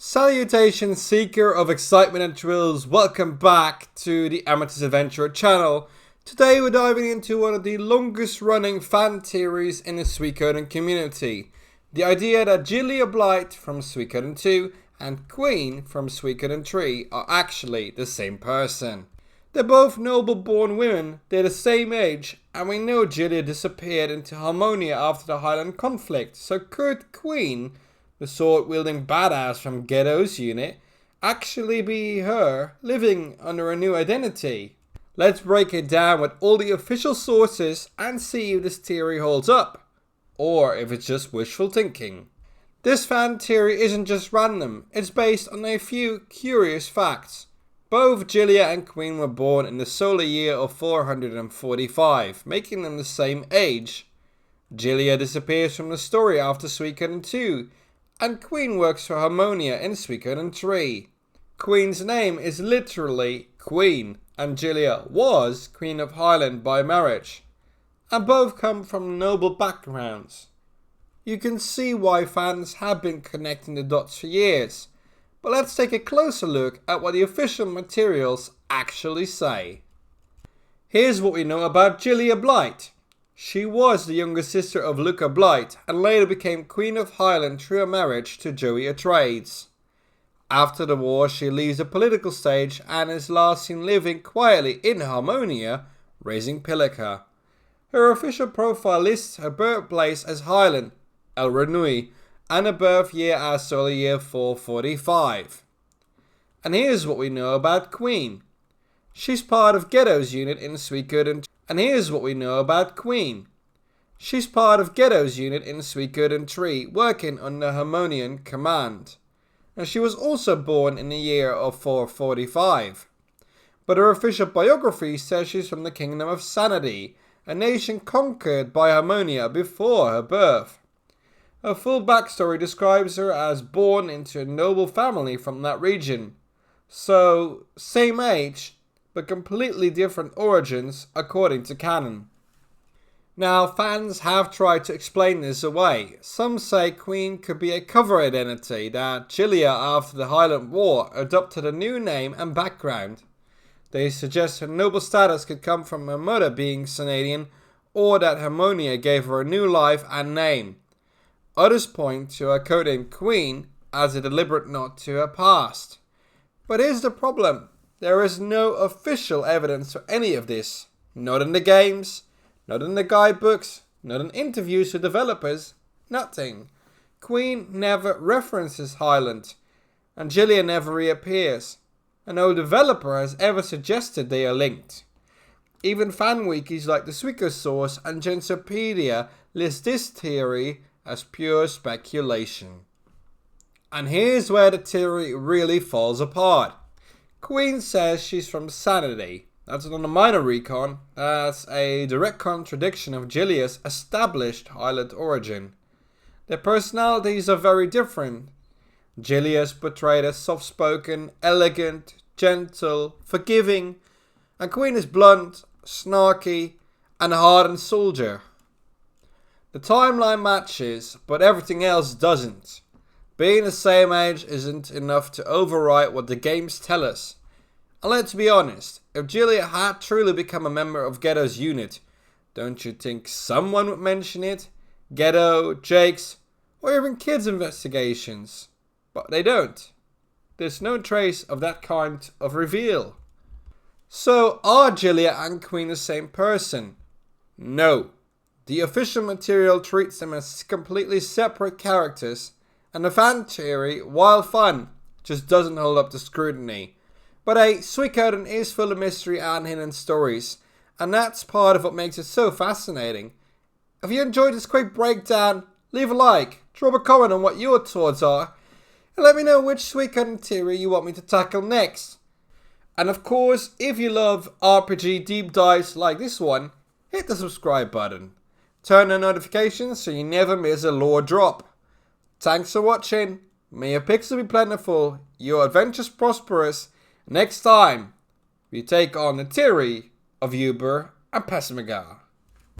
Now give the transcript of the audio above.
Salutations, seeker of excitement and thrills. Welcome back to the Amethyst Adventures channel. Today we're diving into one of the longest running fan theories in the Suikoden community. The idea that Jillia Blight from Suikoden II and Queen from Suikoden III are actually the same person. They're both noble-born women, they're the same age, and we know Jillia disappeared into Harmonia after the Highland conflict, so could Queen, the sword-wielding badass from Gedo's unit, actually be her, living under a new identity? Let's break it down with all the official sources and see if this theory holds up, or if it's just wishful thinking. This fan theory isn't just random, it's based on a few curious facts. Both Jillia and Queen were born in the solar year of 445, making them the same age. Jillia disappears from the story after Suikoden II, and Queen works for Harmonia in Suikoden III. Queen's name is literally Queen, and Jillia was Queen of Highland by marriage. And both come from noble backgrounds. You can see why fans have been connecting the dots for years. But let's take a closer look at what the official materials actually say. Here's what we know about Jillia Blight. She was the younger sister of Jillia Blight and later became Queen of Highland through a marriage to Joey Atreides. After the war, she leaves the political stage and is last seen living quietly in Harmonia, raising Pilica. Her official profile lists her birthplace as Highland, El Renui, and her birth year as solar year 445. And here's what we know about Queen. She's part of Gedo's unit in Suikoden. And here's what we know about Queen. She's part of Gedo's unit in Suikoden III, working under Harmonian command. And she was also born in the year of 445. But her official biography says she's from the Kingdom of Sanity, a nation conquered by Harmonia before her birth. Her full backstory describes her as born into a noble family from that region. So, same age, but completely different origins according to canon. Now, fans have tried to explain this away. Some say Queen could be a cover identity, that Jillia after the Highland War adopted a new name and background. They suggest her noble status could come from her mother being Sanadian, or that Harmonia gave her a new life and name. Others point to her codename Queen as a deliberate nod to her past. But here's the problem. There is no official evidence for any of this. Not in the games, not in the guidebooks, not in interviews with developers, nothing. Queen never references Highland, and Jillia never reappears. And no developer has ever suggested they are linked. Even fan wikis like the Suikoden Source and Gensopedia list this theory as pure speculation. And here's where the theory really falls apart. Queen says she's from Sanity. That's not a minor recon, that's a direct contradiction of Jillia's established Highland origin. Their personalities are very different. Jillia's portrayed as soft-spoken, elegant, gentle, forgiving, and Queen is blunt, snarky, and a hardened soldier. The timeline matches, but everything else doesn't. Being the same age isn't enough to overwrite what the games tell us. And let's be honest, if Jillia had truly become a member of Gedo's unit, don't you think someone would mention it? Gedo, Jake's, or even kids' investigations. But they don't. There's no trace of that kind of reveal. So, are Jillia and Queen the same person? No. The official material treats them as completely separate characters, and the fan theory, while fun, just doesn't hold up to scrutiny. But Suikoden is full of mystery and hidden stories, and that's part of what makes it so fascinating. If you enjoyed this quick breakdown, leave a like, drop a comment on what your thoughts are, and let me know which Suikoden theory you want me to tackle next. And of course, if you love RPG deep dives like this one, hit the subscribe button. Turn on notifications so you never miss a lore drop. Thanks for watching. May your pixels be plentiful, your adventures prosperous. Next time, we take on the theory of Uber and Pessimiga.